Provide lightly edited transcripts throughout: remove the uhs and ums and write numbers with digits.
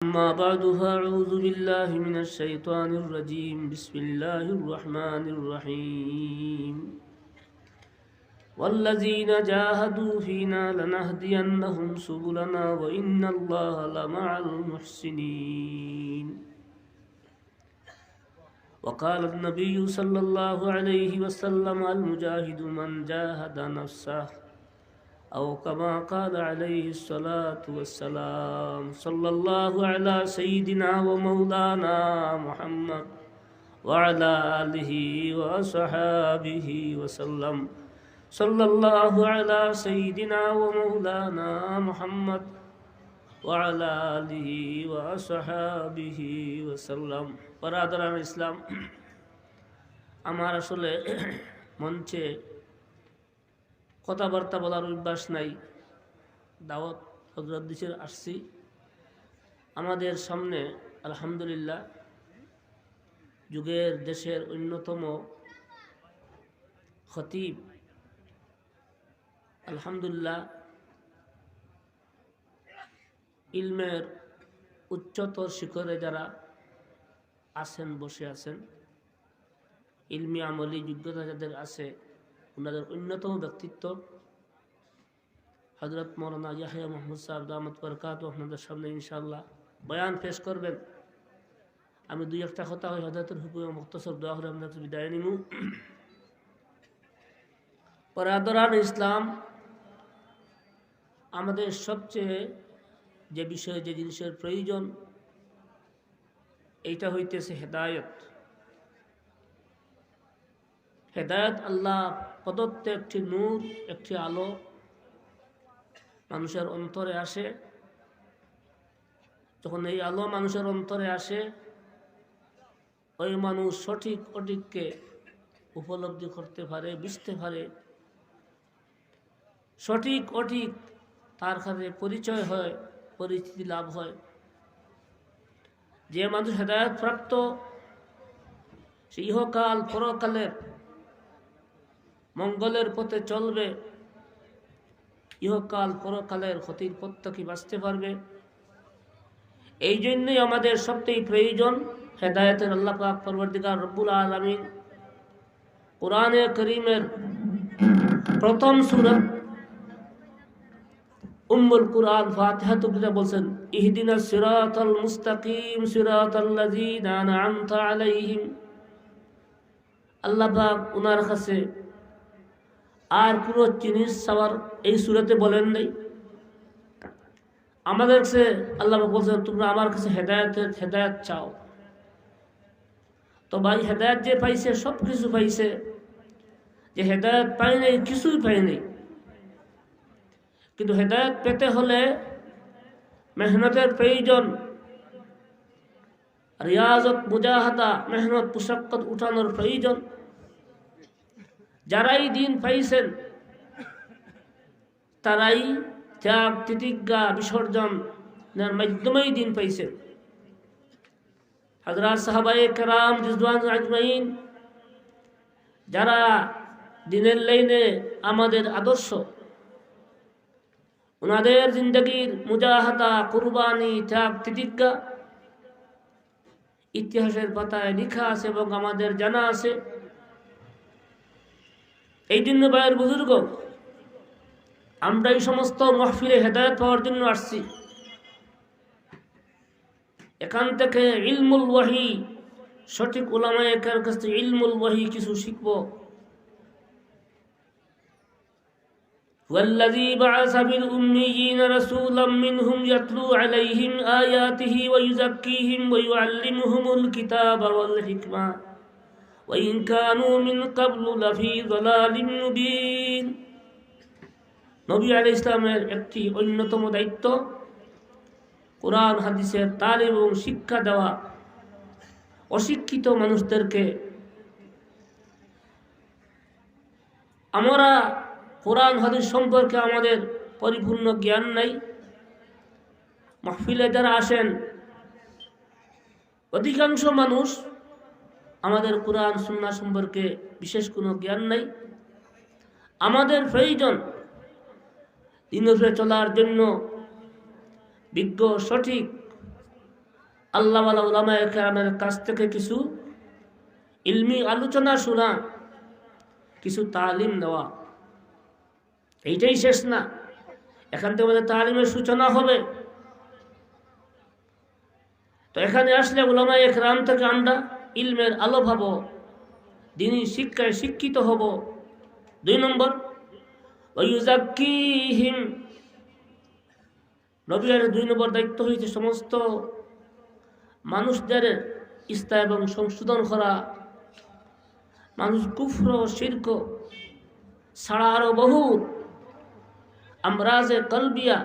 أما بعد فأعوذ بالله من الشيطان الرجيم بسم الله الرحمن الرحيم والذين جاهدوا فينا لنهدينهم سبلنا وإن الله لمع المحسنين وقال النبي صلى الله عليه وسلم المجاهد من جاهد نفسه أو كما قال عليه الصلاة والسلام صلى الله على سيدنا ومولانا محمد وعلى آله وصحابه وسلم صلى الله على سيدنا ومولانا محمد وعلى آله وصحابه وسلم برادران ইসলাম আমার আসলে মঞ্চে কথাবার্তা বলার অভ্যাস নাই। দাওয়াত হযরত দিছে আসছি। আমাদের সামনে আলহামদুলিল্লাহ যুগের দেশের অন্যতম খতিব, আলহামদুলিল্লাহ ইলমের উচ্চতর শিখরে যারা আছেন, বসে আছেন, ইলমি আমলি যোগ্যতা যাদের আছে, ওনাদের অন্যতম ব্যক্তিত্ব হযরত মাওলানা ইয়াহইয়া মাহমুদ সাহেব দামাত বরকাতুহু আপনাদের সামনে ইনশাআল্লাহ বয়ান পেশ করবেন। আমি দুই একটা কথা হয় হযরতের হুকুমে মুখতাসর দোয়া করে আপনাদের বিদায় নিমু। পরাদরান ইসলাম, আমাদের সবচেয়ে যে বিষয়ে যে জিনিসের প্রয়োজন এইটা হইতেছে হেদায়েত। হেদায়েত আল্লাহ প্রদত্ত একটি নূর, একটি আলো মানুষের অন্তরে আসে। যখন এই আলো মানুষের অন্তরে আসে, ওই মানুষ সঠিক অঠিককে উপলব্ধি করতে পারে, বুঝতে পারে। সঠিক অঠিক তার কাছে পরিচয় হয়, পরিচিতি লাভ হয়। যে মানুষ হেদায়েত প্রাপ্ত, সে ইহকাল পরকালের মঙ্গলের পথে চলবে, ইহকাল পরকালের ক্ষতির পথ থেকে বাঁচতে পারবে। এই জন্যই আমাদের সবচেয়ে প্রয়োজন হেদায়েতের। আল্লাহ পাক পরবর্তীকার রব্বুল আলামিন কোরআনে কারীমের প্রথম সূরা উম্মুল কুরআন ফাতিহা তুবরা বলছেন ইহদিনাস সিরাতাল মুস্তাকিম সিরাতাল্লাযীনা আন'আমতা আলাইহিম। আল্লাহ পাক ওনার কাছে আর কোনো জিনিস চাওয়ার এই সূরাতে বলেন নাই। আমাদের কাছে আল্লাহ পাক বলছেন তোমরা আমার কাছে হেদায়েত চাও। তো ভাই হেদায়েত যে পাইছে সব কিছু পাইছে, যে হেদায়েত পায় নাই কিছুই পায় নাই। কিন্তু হেদায়েত পেতে হলে মেহনতের প্রয়োজন, রিয়াজত, মুজাহাদা, মেহনত, মুশাক্কত উঠানোর প্রয়োজন। যারাই দিন পাইছেন তারাই ত্যাগ, তিতিজ্ঞা, বিসর্জনের মাধ্যমেই দিন পাইছেন। হযরত সাহাবায়ে কেরাম রিজওয়ান আজমাইন যারা দিনের লাইনে আমাদের আদর্শ, ওনাদের জিন্দগির মুজাহাদা, কুরবানি, ত্যাগ, তিতিজ্ঞা ইতিহাসের পাতায় লেখা আছে এবং আমাদের জানা আছে। এই জন্য ভাইয়ের বুজুর্গ, আমরা এই সমস্ত মাহফিলে হেদায়েত পাওয়ার জন্য আসছি। এখান থেকে ইলমুল ওয়াহি, সঠিক উলামায়ে কেরামের কাছ থেকে ইলমুল ওয়াহি কিছু শিখব। والذي بعث بالأميين رسولا منهم يتلو عليهم آياته ويزكيهم ويعلمهم الكتاب والحكمة وإن كانوا من قبل لفي ضلال مبين। নবী আলাইহিস সালামের একটি অন্যতম দায়িত্ব কোরআন হাদিসের তালিম এবং শিক্ষা দেওয়া। অশিক্ষিত মানুষদেরকে আমরা কোরআন হাদিস সম্পর্কে আমাদের পরিপূর্ণ জ্ঞান নাই। মাহফিলে যারা আসেন অধিকাংশ মানুষ আমাদের কোরআন সুন্নাহ সম্পর্কে বিশেষ কোনো জ্ঞান নাই। আমাদের প্রয়োজন দিন উপরে চলার জন্য বিজ্ঞ, সঠিক আল্লাহওয়ালা উলামায়ে কেরামের কাছ থেকে কিছু ইলমি আলোচনা শোনা, কিছু তালিম নেওয়া। এইটাই শেষ না, এখান থেকে আমাদের তালিমের সূচনা হবে। তো এখানে আসলে উলামায়ে কেরাম থেকে আমরা ইলমের আলো পাবো, দ্বীনি শিক্ষায় শিক্ষিত হব। 2 নম্বর, ওয়ায়ুযাক্কিহিম, নবীর 2 নম্বর দায়িত্ব হয়েছে সমস্ত মানুষদের ইসলাহ এবং সংশোধন করা। মানুষ কুফর শিরক ছাড়া আরো বহু আমরাজে কলবিয়া,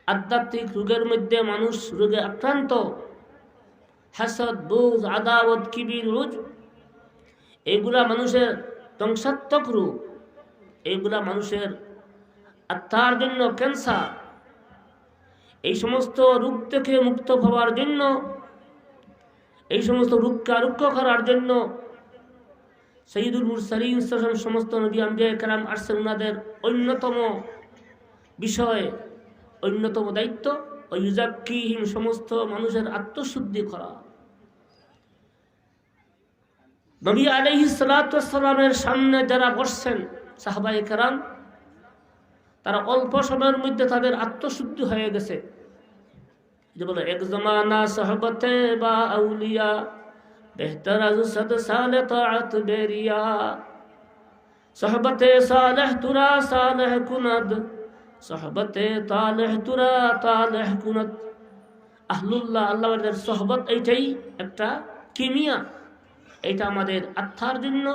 আধ্যাত্মিক রোগের মধ্যে মানুষ রোগে আক্রান্ত, হাসদ, বুজ, আদাওয়াত, কিবির, রুজ, এইগুলা মানুষের ধ্বংসাত্মক রূপ। এইগুলা মানুষের আত্মার জন্য ক্যান্সার। এই সমস্ত রোগ থেকে মুক্ত হওয়ার জন্য, এই সমস্ত রোগকে আরোগ্য করার জন্য সাইয়্যিদুল মুরসালিন সমস্ত নবী আম্বিয়া কেরাম আসছেন। ওনাদের অন্যতম বিষয়, অন্যতম দায়িত্ব ওয়ায়ুযাক্কিহিম, সমস্ত মানুষের আত্মশুদ্ধি করা। নবী আলাইহিস সালাতু ওয়াস সালামের সামনে যারা বসছেন সাহাবায়ে কেরাম, তারা অল্প সময়ের মধ্যে তাদের আত্মশুদ্ধি হয়ে গেছে। যে বলে এক জমানা সোহবতে বা আউলিয়া, বেহতর আজ সদ সালে তাআত বেরিয়া, সোহবতে সালেহ তুরা সালেহ কুনদ, সোহবতে তালেহ তুরা তালেহ কুনদ। আহলুল্লাহ, আল্লাহর সোহবত, এইটাই একটা কিমিয়া। এটা আমাদের আত্মার জন্য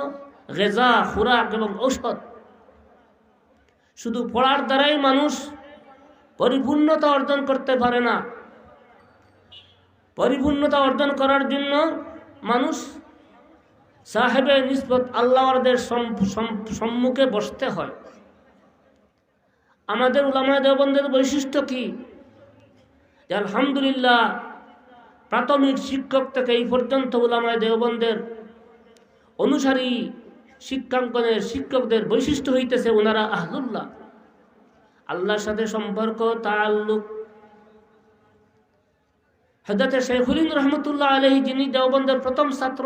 গিজা, খুরাক এবং ঔষধ। শুধু পড়ার দ্বারাই মানুষ পরিপূর্ণতা অর্জন করতে পারে না। পরিপূর্ণতা অর্জন করার জন্য মানুষ সাহেবে নিসবত আল্লাহর সম্মুখে বসতে হয়। আমাদের উলামায়ে দেওবন্দের বৈশিষ্ট্য কি? যে আলহামদুলিল্লাহ, প্রাথমিক শিক্ষক থেকে এই পর্যন্ত উলামায়ে দেওবন্দের অনুসারী শিক্ষাঙ্গনের শিক্ষকদের বৈশিষ্ট্য হইতেছে ওনারা আহলুল্লাহ, আল্লাহর সাথে সম্পর্ক, তাআল্লুক। হযরত শাইখুল হিন্দ রহমতুল্লাহ আলাইহি, যিনি দেওবন্দের প্রথম ছাত্র,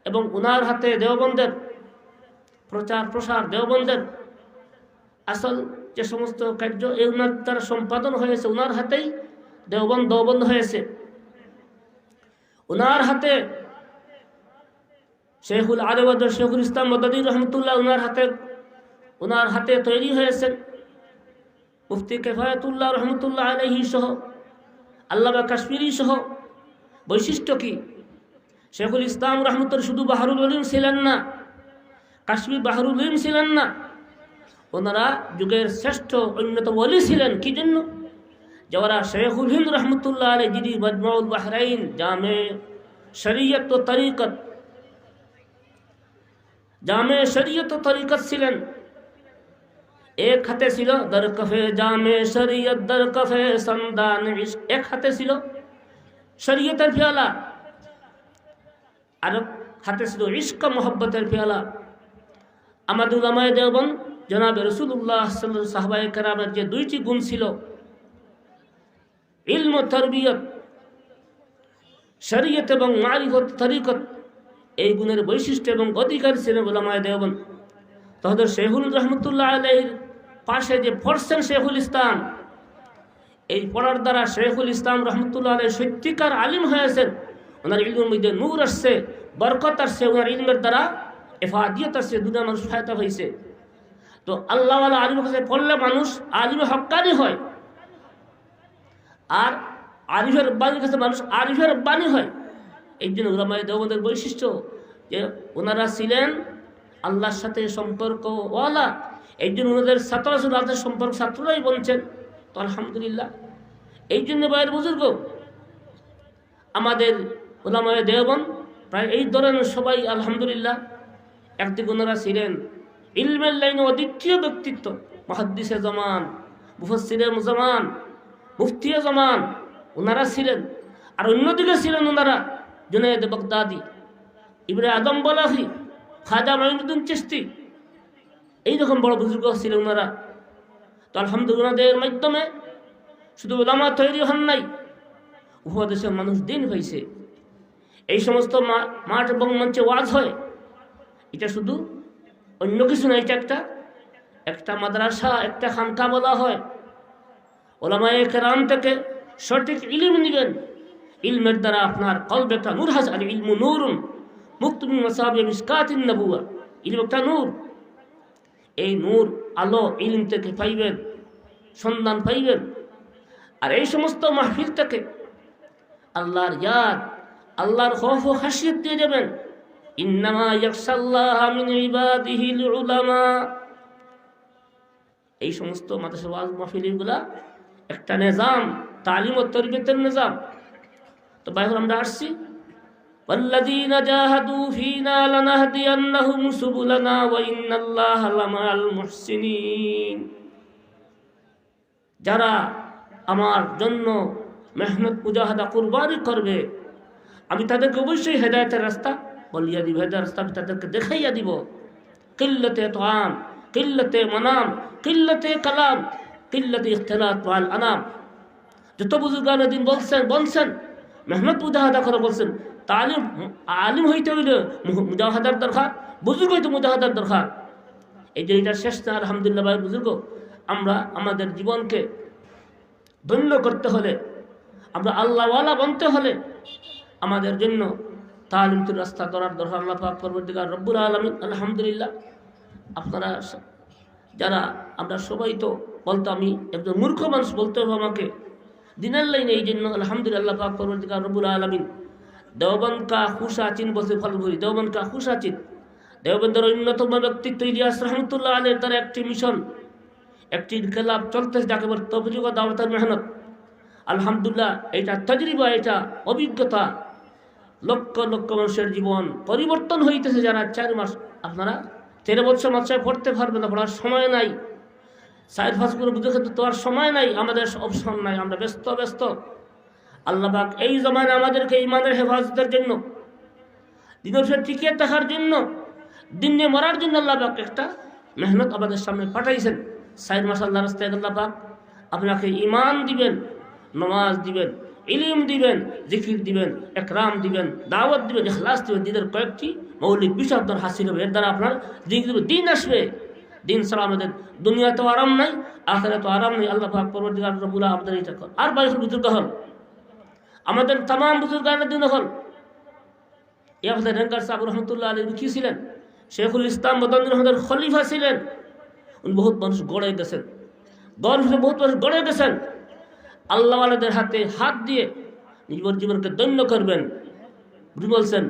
এবং ওনার হাতে দেওবন্দের প্রচার প্রসার, দেওবন্দের আসল যে সমস্ত কার্য এই ওনার দ্বারা সম্পাদন হয়েছে, ওনার হাতেই দেওবন্দ হয়েছে। ওনার হাতে শেখুল আরব শেখুল ইসলাম মদনী রহমতুল্লাহ ওনার হাতে তৈরি হয়েছেন। মুফতি কিফায়াতুল্লাহ রহমতুল্লাহ আলাইহি সহ, আল্লামা কাশ্মীরি সহ। বৈশিষ্ট্য কি? শেখুল ইসলাম রহমতুল্লাহ শুধু বাহরুল উলুম ছিলেন না, কাশ্মীর বাহরুল উলুম ছিলেন না, ওনারা যুগের শ্রেষ্ঠ অন্যতম ওলি ছিলেন। কি জন্য? যারা শেখুল হিন্দ রহমতুল্লাহ আলাইহি, যিনি মাজমাউল বাহরাইন, জামে শরীয়ত ও তরিকত, জামে শরীয়ত ও তরিকত ছিলেন। এক হাতে ছিল দরকফে জামে শরীয়ত, দরকফে সন্দান ইশক। এক হাতে ছিল শরীয়তের পেয়ালা, আর হাতে ছিল ইশক মোহব্বতের পেয়ালা। আমাদের উলামায়ে দেওবন্দ জনাবে রাসূলুল্লাহ সাল্লাল্লাহু আলাইহি ওয়াসাল্লাম, সাহাবায়ে কেরামের যে 2টি গুণ ছিল, ইলম ও তারবিয়ত, শরীয়ত এবং মারিফত তরিকত, এই গুণের বৈশিষ্ট্য এবং অধিকার ছিলেন উলামায়ে দেওবন্দ। তাদের শেখুল রহমতুল্লাহ আলাইহির পাশে যে পড়ছেন শেখুল ইসলাম, এই পড়ার দ্বারা শেখুল ইসলাম রহমতুল্লাহ আলাইহি সত্যিকার আলিম হয়েছেন। ওনার ইলমের মধ্যে নূর আসছে, বরকত আসছে, ওনার ইলমের দ্বারা ইফাদিয়ত আসছে, দুনিয়া মানুষ সহায়তা হয়েছে। তো আল্লাহওয়ালা আলিমের কাছে পড়লে মানুষ আলিমে হক্কানি হয়, আর আরিফের বাণীর কাছে মানুষ আরিফের বাণী হয়। এই জন্য উলামায়ে দেওবন্দের বৈশিষ্ট্য যে ওনারা ছিলেন আল্লাহর সাথে সম্পর্ক ওয়ালা। এই জন্য ওনাদের ছাত্ররা শুধু আল্লাহর সম্পর্ক ছাত্ররাই বলছেন। তো আলহামদুলিল্লাহ, এই জন্য ভাইয়ের বুজুর্গ, আমাদের উলামায়ে দেওবন্দ প্রায় এই ধরনের সবাই আলহামদুলিল্লাহ। একদিকে ওনারা ছিলেন ইলমের লাইনে অদ্বিতীয় ব্যক্তিত্ব, মুহাদ্দিসে জামান, মুফাসসিরে জামান, মুফতিয়ে জামান, ওনারা ছিলেন। আর অন্যদিকে ছিলেন ওনারা জুনায়েদ বাগদাদি, ইবনে আদম বলাহি, খাজা মাইনুদ্দিন চিশতি, এইরকম বড় বুজুর্গ ছিলেন ওনারা। তো আলহামদুলিল্লাহ, ওনাদের মাধ্যমে শুধু উলামা তৈরি হন নাই, উপদেশের মানুষ দিন হয়েছে। এই সমস্ত মাঠ এবং মঞ্চে ওয়াজ হয়, এটা শুধু অন্য কিছু না, এটা একটা মাদ্রাসা, একটা খানকা বলা হয়। ওলামায়ে কেরাম থেকে সঠিক ইলম নিবেন, ইলমের দ্বারা আপনার কলবে একটা নূর হাস আল ইলমু নূরুন মুক্তমি মাসাবি মিসকাতিন নবুয়া, ইলম একটা নূর। এই নূর আলো ইলম থেকে পাইবেন, সন্ধান পাইবেন। আর এই সমস্ত মাহফিল থেকে আল্লাহর ইয়াদ, আল্লাহর খৌফ ও খাশিয়ত দিয়ে যাবেন। ইন্নামা ইয়াখশাল্লাহ মিন ইবাদিহিল উলামা। এই সমস্ত মাদ্রাসা ওয়াজ মাহফিলগুলা একটা নিজাম, তালিম ও তরবিয়তের নিজাম। তো ভাই আমরা আসছি, ওয়াল্লাযীনা জাহাদু ফীনা লানাহদিয়ান্নাহুম সুবুলানা ওয়া ইন্নাল্লাহা লামাআল মুহসিনিন। যারা আমার জন্য মেহনত মুজাহাদা কুরবানি করবে, আমি তাদেরকে অবশ্যই হেদায়েতের রাস্তা বলিয়া দিব, হেদায়েতের রাস্তা আমি তাদেরকে দেখাইয়া দিব। কিল্লাতে তাআম, কিল্লাতে মানাম, কিল্লাতে কালাম, কিল্লাতে ইখতিলাত ওয়াল আনাম। যত বুজুর্গানে দিন বলছেন মেহনত মুজাহাদা করে, বলছেন তালিম আলিম হইতে হইলে মুজাহাদার দরকার, বুজুর্গ হইতে মুজাহাদার দরকার। এই যে এটা শেষ না, আলহামদুলিল্লাহ ভাই বুজুর্গ, আমরা আমাদের জীবনকে ধন্য করতে হলে, আমরা আল্লাহওয়ালা বনতে হলে আমাদের জন্য তালিমতুর রাস্তা ধরার দরকার। আল্লাহ পাক পরবর্তীকার রব্বুল আলামিন, আলহামদুলিল্লাহ আপনারা যারা, আমরা সবাই তো বলতো, আমি একজন মূর্খ মানুষ বলতে হবে আমাকে দিনের লাইনে, এই জন্য আলহামদুলিল্লাহ পাক পরবর্তীকার রব্বুল আলামিন দেওবন্দ কা খুশাচিন বসে ফলভরি, দেওবন্দ কা খুশাচিন, দেওবন্দের অন্যতম ব্যক্তিত্ব ইলিয়াস রহমতুল্লাহ আলাইহির দ্বারা একটি মিশন, একটি ইনকিলাব চলতেছে, যাকে বলে তবলিগ ও দাওয়াতের মেহনত। আলহামদুলিল্লাহ এটা তাজরিবা, এটা অভিজ্ঞতা, লক্ষ লক্ষ মানুষের জীবন পরিবর্তন হইতেছে। যারা 4 মাস, আপনারা 13 বছর মাদ্রাসায় পড়তে পারবেন না, পড়ার সময় নাই, সাইড ফাঁস করে বুঝে খেতে তো আর সময় নাই, আমাদের অপশন নাই, আমরা ব্যস্ত। আল্লাহ পাক এই জমানে আমাদেরকে ইমানের হেফাজতের জন্য, দিনের উপরে টিকে থাকার জন্য, দিন নিয়ে মরার জন্য আল্লাহ পাক একটা মেহনত আমাদের সামনে পাঠাইছেন। 4 মাস আল্লাহ রাস্তায় আল্লাহ পাক আপনাকে ইমান দিবেন, নামাজ দিবেন, ইলম দিবেন, জিকির দিবেন, একরাম দিবেন, দাওয়াত দিবেন, ইখলাস দিবেন। দিনের কয়েকটি মৌলিক বিষয় আপনার হাসিল হবে, এর দ্বারা আপনার দিন আসবে। দিন ছাড়া আমাদের দুনিয়াতেও আরাম নাই, আখিরাতেও আরাম নেই। আল্লাহ পাক পরবর্তীকার রব্বুল আমাদের এটা কর। আর বাইরে বুজুর্গ হল, আমাদের তাম বুজুর্গানের দিন হল, এই আমাদের রেঙ্গার সাহেব রহমতুল্লাহ আলী কি ছিলেন? শেখুল ইসলাম মদনী রহমতের খলিফা ছিলেন। উনি বহুত মানুষ গড়ে গেছেন, বহুত মানুষ গড়ে গেছেন। আল্লাহওয়ালাদের হাতে হাত দিয়ে নিজের জীবনকে ধন্য করবেন। বলছেন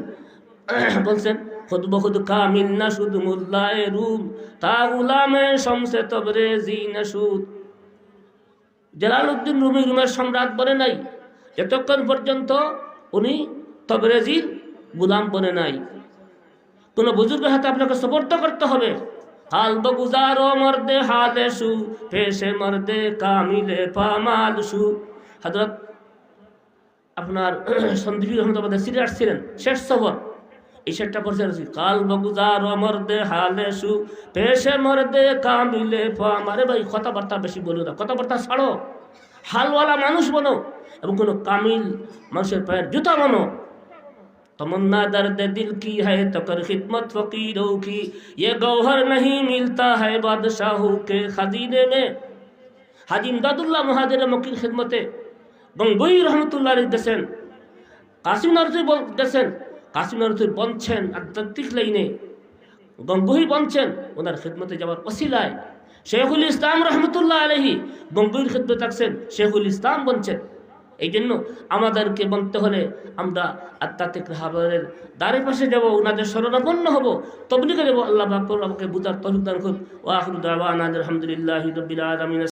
খুদ বখুদ কামিল না শুধু মুল্লায়ে রুম, তা গুলামে শামসে তবরেজি নাশুদ। জালালউদ্দিন রুমি রুমের সম্রাট বনে নাই যতক্ষণ পর্যন্ত উনি তবরেজির গুলাম বনে নাই। কোন বুজুর্গের হাতে আপনাকে সুপর্দ করতে হবে। হাল বগুজারো মর্দে হালে সু, পেশে মর্দে কামিলে পামাল সু। হযরত আপনার সন্দীপ রহমত আমাদের সিরিয়াস ছিলেন, শেষ সফর এই শেষটা পড়ছেন, কাল বগুজারো মর্দে হালে সু, পেশে মর্দে কামিলে পামাল। ভাই কথাবার্তা বেশি বলো না, কথাবার্তা ছাড়ো, হালওয়ালা মানুষ বনো এবং কোনো কামিল মানুষের পায়ের জুতা বনো। तमन्ना दर्द दिल की है तो कर खिदमत फकीरों की, ये गौहर नहीं मिलता है बादशाहों के खजीने में। हाजी इमदादुल्लाह महाजिर मक्की खिदमते गंगोई रहमतुल्लाह अलैहि देছেন, কাসিম নরসি দেছেন, কাসিম নরসি বলছেন আধ্যাত্মিক লাইনে গঙ্গোই বলছেন ওনার খিদমতে যাওয়ার ওসিলায় শেখুল ইসলাম রহমতুল্লাহ আলাইহি গঙ্গোইর খিদমতে থাকছেন, শেখুল ইসলাম বলছেন। এই জন্য আমাদেরকে বলতে হলে আমরা আধ্যাত্মিক রাহবরের দ্বারে পাশে যাব, ওনাদের শরণাপন্ন হব, তবলিগে যাব। আল্লাহ পাক আমাকে বুঝার তৌফিক দান করুন। ওয়া আখিরু দাওয়ানা আলহামদুলিল্লাহি রাব্বিল আলামিন।